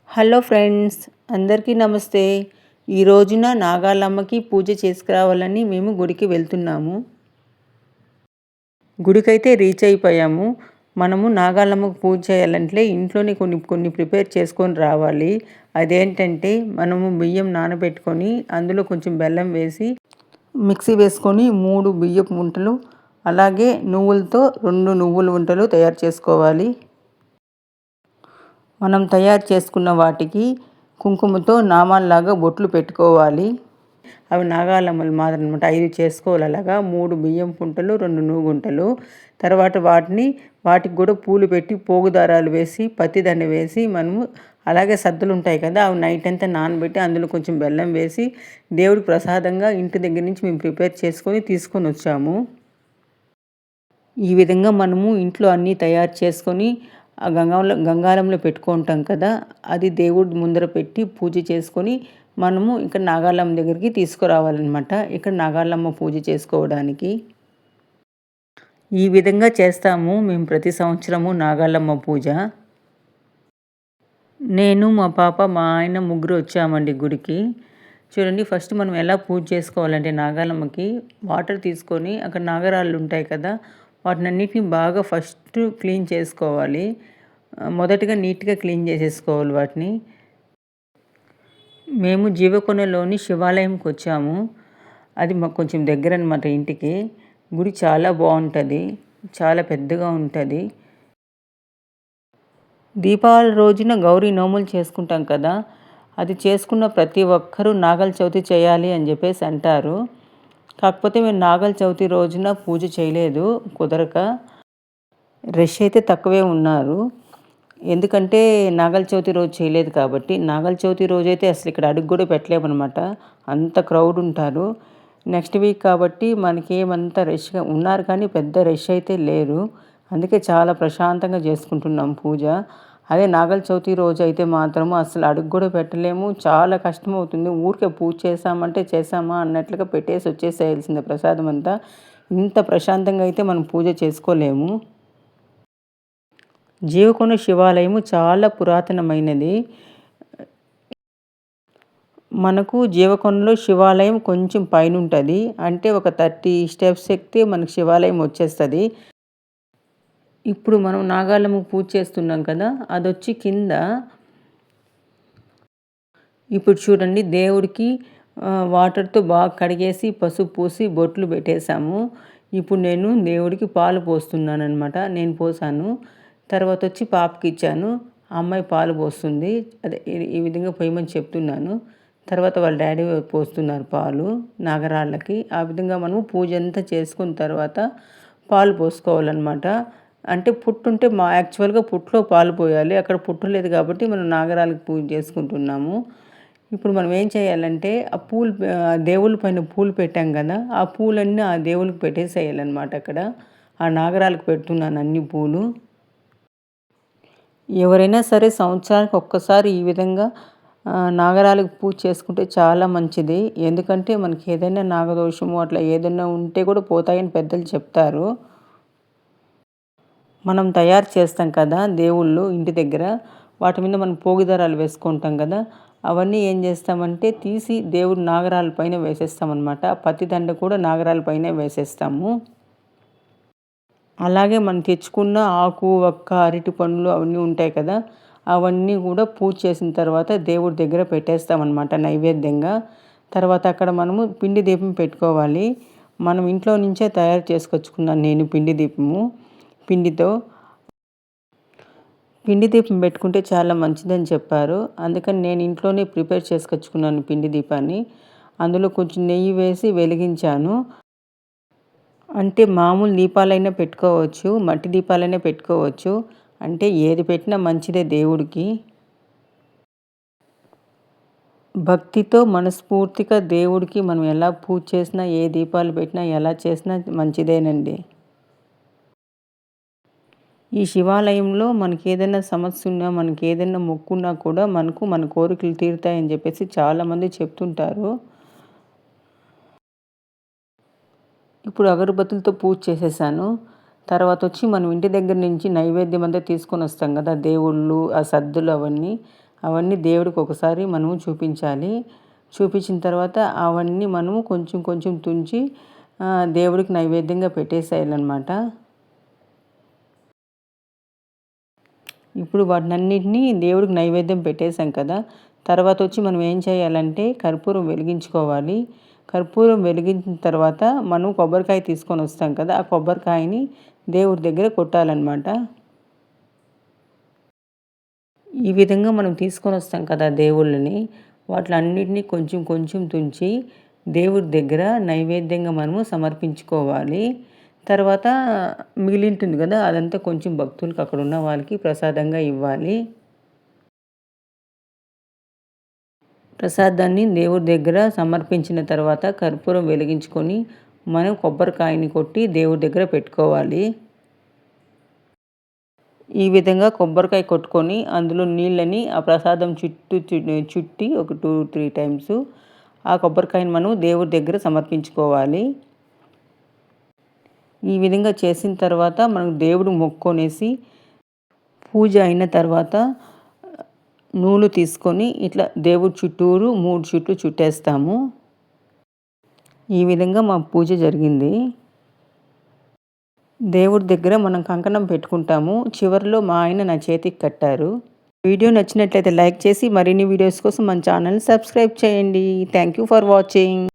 Hello friends, అందరికీ నమస్తే. ఈ రోజున నాగాలమ్మకి పూజ చేసుకురావాలని మేము గుడికి వెళ్తున్నాము. గుడికైతే రీచ్ అయిపోయాము. మనము నాగాలమ్మకు పూజ చేయాలంటే ఇంట్లోనే కొన్ని కొన్ని ప్రిపేర్ చేసుకొని రావాలి. అదేంటంటే మనము బియ్యం నానబెట్టుకొని అందులో కొంచెం బెల్లం వేసి మిక్సీ వేసుకొని 3 బియ్యపు ఉంటలు, అలాగే నువ్వులతో 2 నువ్వుల ఉంటలు తయారు చేసుకోవాలి. మనం తయారు చేసుకున్న వాటికి కుంకుమతో నామాల్లాగా బొట్లు పెట్టుకోవాలి. అవి నాగాలమ్మల మాదిరి అనమాట. 5 చేసుకోవాలి. అలాగా 3 బియ్యం పుంటలు, 2 నూగుంటలు. తర్వాత వాటికి కూడా పూలు పెట్టి పోగు దారాలు వేసి పత్తిదండ వేసి మనము అలాగే సద్దులు ఉంటాయి కదా, అవి నైట్ అంతా నానబెట్టి అందులో కొంచెం బెల్లం వేసి దేవుడికి ప్రసాదంగా ఇంటి దగ్గర నుంచి మేము ప్రిపేర్ చేసుకొని తీసుకొని వచ్చాము. ఈ విధంగా మనము ఇంట్లో అన్నీ తయారు చేసుకొని ఆ గంగాళంలో పెట్టుకుంటాం కదా, అది దేవుడి ముందర పెట్టి పూజ చేసుకొని మనము ఇక్కడ నాగాలమ్మ దగ్గరికి తీసుకురావాలన్నమాట. ఇక్కడ నాగాలమ్మ పూజ చేసుకోవడానికి ఈ విధంగా చేస్తాము మేము ప్రతి సంవత్సరము నాగాలమ్మ పూజ. నేను, మా పాప, మా ఆయన ముగ్గురు వచ్చామండి గుడికి. చూడండి, ఫస్ట్ మనం ఎలా పూజ చేసుకోవాలంటే నాగాలమ్మకి వాటర్ తీసుకొని అక్కడ నాగరాళ్ళు ఉంటాయి కదా, వాటినన్నిటిని బాగా ఫస్ట్ క్లీన్ చేసుకోవాలి. మొదటగా నీట్గా క్లీన్ చేసేసుకోవాలి వాటిని. మేము జీవకొండలోని శివాలయంకి వచ్చాము. అది మాకు కొంచెం దగ్గర అనమాట ఇంటికి. గుడి చాలా బాగుంటుంది, చాలా పెద్దగా ఉంటుంది. దీపావళి రోజున గౌరీ నోములు చేసుకుంటాం కదా, అది చేసుకున్న ప్రతి ఒక్కరూ నాగల చవితి చేయాలి అని చెప్పేసి అంటారు. కాకపోతే మేము నాగల చవితి రోజున పూజ చేయలేదు, కుదరక. రష్ అయితే తక్కువే ఉన్నారు, ఎందుకంటే నాగల చవితి రోజు చేయలేదు కాబట్టి. నాగల చవితి రోజు అయితే అసలు ఇక్కడ అడుగు కూడా పెట్టలేమన్నమాట, అంత క్రౌడ్ ఉంటారు. నెక్స్ట్ వీక్ కాబట్టి మనకి ఏమంత రష్గా ఉన్నారు, కానీ పెద్ద రష్ అయితే లేరు. అందుకే చాలా ప్రశాంతంగా చేసుకుంటున్నాం పూజ. అదే నాగల చవితి రోజు అయితే మాత్రము అసలు అడుగు కూడా పెట్టలేము, చాలా కష్టం అవుతుంది. ఊరికే పూజ చేసామంటే చేసామా అన్నట్లుగా పెట్టేసి వచ్చేసేయాల్సిందే ప్రసాదం అంతా. ఇంత ప్రశాంతంగా అయితే మనం పూజ చేసుకోలేము. జీవకొండ శివాలయము చాలా పురాతనమైనది. మనకు జీవకొండలో శివాలయం కొంచెం పైన ఉంటుంది, అంటే ఒక 30 స్టెప్స్ ఎక్కితే మనకు శివాలయం వచ్చేస్తుంది. ఇప్పుడు మనం నాగాలమ్మకు పూజ చేస్తున్నాం కదా, అదొచ్చి కింద. ఇప్పుడు చూడండి, దేవుడికి వాటర్తో బాగా కడిగేసి పసుపు పూసి బొట్లు పెట్టేశాము. ఇప్పుడు నేను దేవుడికి పాలు పోస్తున్నాను అనమాట. నేను పోసాను, తర్వాత వచ్చి పాపకి ఇచ్చాను. అమ్మాయి పాలు పోస్తుంది. అదే ఈ విధంగా పోయమని చెప్తున్నాను. తర్వాత వాళ్ళ డాడీ పోస్తున్నారు పాలు నాగరాళ్ళకి. ఆ విధంగా మనము పూజ అంతా చేసుకున్న తర్వాత పాలు పోసుకోవాలన్నమాట. అంటే పుట్టుంటే యాక్చువల్గా పుట్లో పాలు పోయాలి, అక్కడ పుట్టు లేదు కాబట్టి మనం నాగరాళ్ళకి పూజ చేసుకుంటున్నాము. ఇప్పుడు మనం ఏం చేయాలంటే ఆ పూలు, దేవుళ్ళ పైన పూలు పెట్టాం కదా, ఆ పూలన్నీ ఆ దేవుళ్ళకి పెట్టేసేయాలన్నమాట. అక్కడ ఆ నాగరాలకు పెడుతున్నాను అన్ని పూలు. ఎవరైనా సరే సంవత్సరానికి ఒక్కసారి ఈ విధంగా నాగరాలకు పూజ చేసుకుంటే చాలా మంచిది. ఎందుకంటే మనకి ఏదైనా నాగదోషము అట్లా ఏదైనా ఉంటే కూడా పోతాయని పెద్దలు చెప్తారు. మనం తయారు చేస్తాం కదా దేవుళ్ళు ఇంటి దగ్గర, వాటి మీద మనం పోగుదారాలు వేసుకుంటాం కదా, అవన్నీ ఏం చేస్తామంటే తీసి దేవుడు నాగరాల పైన వేసేస్తామన్నమాట. పత్తిదండ కూడా నాగరాల పైన వేసేస్తాము. అలాగే మనం తెచ్చుకున్న ఆకు, వక్క, అరటి పండ్లు అవన్నీ ఉంటాయి కదా, అవన్నీ కూడా పూజ చేసిన తర్వాత దేవుడి దగ్గర పెట్టేస్తామన్నమాట నైవేద్యంగా. తర్వాత అక్కడ మనము పిండి దీపం పెట్టుకోవాలి. మనం ఇంట్లో నుంచే తయారు చేసుకొచ్చుకున్నాను నేను పిండి దీపము. పిండి దీపం పెట్టుకుంటే చాలా మంచిదని చెప్పారు. అందుకని నేను ఇంట్లోనే ప్రిపేర్ చేసుకొచ్చుకున్నాను పిండి దీపాన్ని. అందులో కొంచెం నెయ్యి వేసి వెలిగించాను. అంటే మామూలు దీపాలైనా పెట్టుకోవచ్చు, మట్టి దీపాలైనా పెట్టుకోవచ్చు. అంటే ఏది పెట్టినా మంచిదే దేవుడికి. భక్తితో మనస్ఫూర్తిగా దేవుడికి మనం ఎలా పూజ చేసినా, ఏ దీపాలు పెట్టినా, ఎలా చేసినా మంచిదేనండి. ఈ శివాలయంలో మనకి ఏదైనా సమస్య ఉన్నా, మనకి ఏదైనా మొక్కున్నా కూడా మన కోరికలు తీరుతాయని చెప్పేసి చాలామంది చెప్తుంటారు. ఇప్పుడు అగరబత్తులతో పూజ చేసేసాను. తర్వాత వచ్చి మనం ఇంటి దగ్గర నుంచి నైవేద్యం అంతా తీసుకొని వస్తాం కదా, దేవుళ్ళు, ఆ సద్దులు అవన్నీ. అవన్నీ దేవుడికి ఒకసారి మనము చూపించాలి. చూపించిన తర్వాత అవన్నీ మనము కొంచెం కొంచెం తుంచి దేవుడికి నైవేద్యంగా పెట్టేసేయాలన్నమాట. ఇప్పుడు వాటినన్నిటిని దేవుడికి నైవేద్యం పెట్టేసాం కదా! తర్వాత వచ్చి మనం ఏం చేయాలంటే కర్పూరం వెలిగించుకోవాలి. కర్పూరం వెలిగించిన తర్వాత మనం కొబ్బరికాయ తీసుకొని వస్తాం కదా! ఆ కొబ్బరికాయని దేవుడి దగ్గర కొట్టాలన్నమాట. ఈ విధంగా మనం తీసుకొని వస్తాం కదా దేవుళ్ళని, వాటిలన్నిటిని కొంచెం కొంచెం తుంచి దేవుడి దగ్గర నైవేద్యంగా మనము సమర్పించుకోవాలి. తర్వాత మిగిలింటుంది కదా, అదంతా కొంచెం భక్తులకు అక్కడ ఉన్న వాళ్ళకి ప్రసాదంగా ఇవ్వాలి. ప్రసాదాన్ని దేవుడి దగ్గర సమర్పించిన తర్వాత కర్పూరం వెలిగించుకొని మనం కొబ్బరికాయని కొట్టి దేవుడి దగ్గర పెట్టుకోవాలి. ఈ విధంగా కొబ్బరికాయ కొట్టుకొని అందులో నీళ్ళని ఆ ప్రసాదం చుట్టి ఒక 2-3 టైమ్స్ ఆ కొబ్బరికాయని మనం దేవుడి దగ్గర సమర్పించుకోవాలి. ఈ విధంగా చేసిన తర్వాత మనం దేవుడు మొక్కుకొనేసి పూజ అయిన తర్వాత నూలు తీసుకొని ఇట్లా దేవుడి చుట్టూరు 3 చుట్లు చుట్టేస్తాము. ఈ విధంగా మా పూజ జరిగింది. దేవుడి దగ్గర మనం కంకణం పెట్టుకుంటాము. చివరిలో మా ఆయన నా చేతికి కట్టారు. వీడియో నచ్చినట్లయితే లైక్ చేసి మరిన్ని వీడియోస్ కోసం మన ఛానల్ని సబ్స్క్రైబ్ చేయండి. Thank you for watching.